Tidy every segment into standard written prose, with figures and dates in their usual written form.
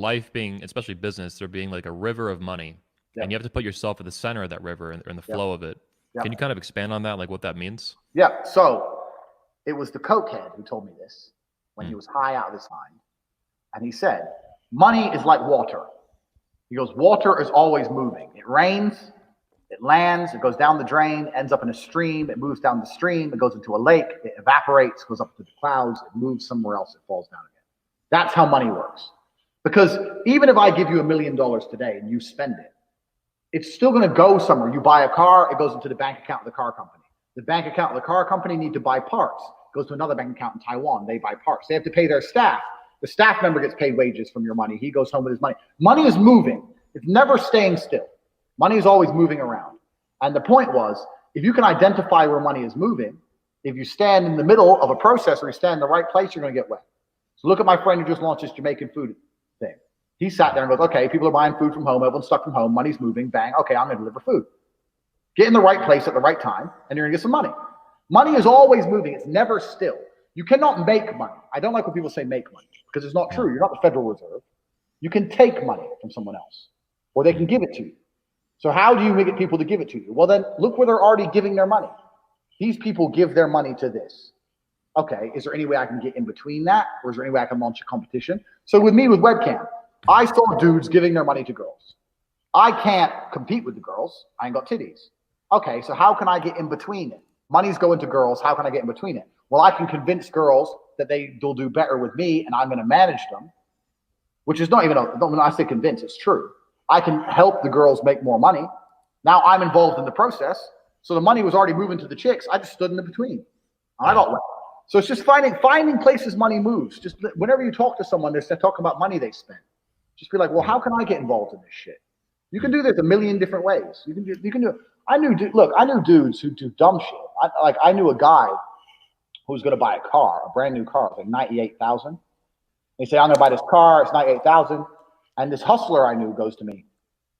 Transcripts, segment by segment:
life being, especially business, there being like a river of money, and you have to put yourself at the center of that river and the flow of it. Can you kind of expand on that, like what that means? Yeah. So it was the cokehead who told me this when he was high out of his mind. And he said, money is like water. He goes, water is always moving. It rains, it lands, it goes down the drain, ends up in a stream, it moves down the stream, it goes into a lake, it evaporates, goes up to the clouds, it moves somewhere else, it falls down again. That's how money works. Because even if I give you $1 million today and you spend it, it's still going to go somewhere. You buy a car, it goes into the bank account of the car company. The bank account of the car company need to buy parts. It goes to another bank account in Taiwan. They buy parts. They have to pay their staff. The staff member gets paid wages from your money. He goes home with his money. Money is moving. It's never staying still. Money is always moving around. And the point was, if you can identify where money is moving, if you stand in the middle of a process or you stand in the right place, you're going to get wet. So look at my friend who just launched his Jamaican food thing. He sat there and goes, okay, people are buying food from home. Everyone's stuck from home. Money's moving. Bang. Okay, I'm going to deliver food. Get in the right place at the right time, and you're going to get some money. Money is always moving. It's never still. You cannot make money. I don't like when people say make money because it's not true. You're not the Federal Reserve. You can take money from someone else, or they can give it to you. So how do you get people to give it to you? Well, then look where they're already giving their money. These people give their money to this. Okay, is there any way I can get in between that? Or is there any way I can launch a competition? So with me, with webcam, I saw dudes giving their money to girls. I can't compete with the girls. I ain't got titties. Okay, so how can I get in between it? Money's going to girls. How can I get in between it? Well, I can convince girls that they'll do better with me and I'm going to manage them, which is not even, when I say convince, it's true. I can help the girls make more money. Now I'm involved in the process. So the money was already moving to the chicks. I just stood in the between. And I got wet. So it's just finding places money moves. Just whenever you talk to someone, they're talking about money they spend. Just be like, well, how can I get involved in this shit? You can do this a million different ways. You can do it. I knew dudes who do dumb shit. I knew a guy who was going to buy a car, a brand new car, like $98,000. They say, I'm going to buy this car. It's $98,000. And this hustler I knew goes to me,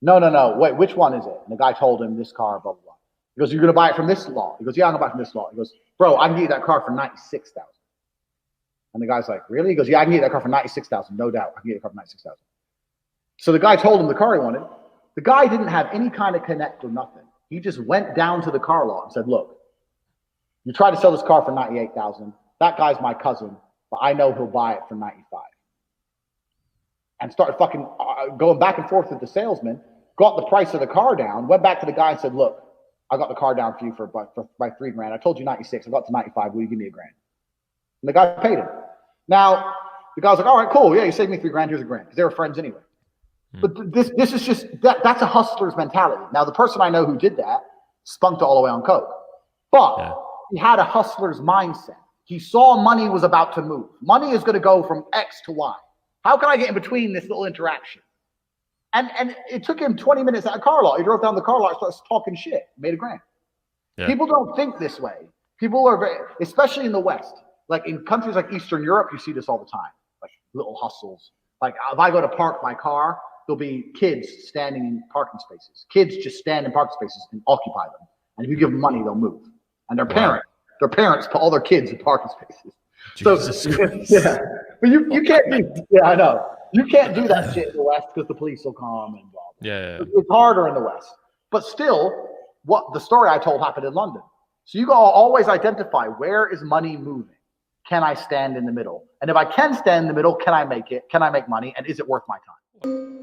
no, wait, which one is it? And the guy told him this car, blah, blah, blah. He goes, you're going to buy it from this lot? He goes, yeah, I'm going to buy it from this lot. He goes, bro, I can get you that car for $96,000. And the guy's like, really? He goes, yeah, I can get you that car for $96,000. No doubt. I can get you the car for $96,000. So the guy told him the car he wanted. The guy didn't have any kind of connect or nothing. He just went down to the car lot and said, look, you tried to sell this car for $98,000. That guy's my cousin, but I know he'll buy it for $95,000. And started fucking going back and forth with the salesman, got the price of the car down, went back to the guy and said, look, I got the car down for you for by $3,000. I told you 96. I got to 95. Will you give me $1,000? And the guy paid him. Now, the guy's like, all right, cool. Yeah, you saved me $3,000. Here's $1,000. Because they were friends anyway. But this is just, that's a hustler's mentality. Now, the person I know who did that spunked all the way on coke. But he had a hustler's mindset. He saw money was about to move. Money is going to go from X to Y. How can I get in between this little interaction? And it took him 20 minutes at a car lot. He drove down the car lot, started talking shit, made $1,000. Yeah. People don't think this way. People are very, especially in the West, like in countries like Eastern Europe, you see this all the time, like little hustles. Like if I go to park my car, there'll be kids standing in parking spaces. Kids just stand in parking spaces and occupy them. And if you give them money, they'll move. And their parents put all their kids in parking spaces. Jesus Christ. Yeah, but you can't do. Yeah, I know. You can't do that shit in the West because the police will come and blah, blah. Yeah. It's harder in the West. But still, what the story I told happened in London. So you gotta always identify, where is money moving? Can I stand in the middle? And if I can stand in the middle, can I make it? Can I make money? And is it worth my time?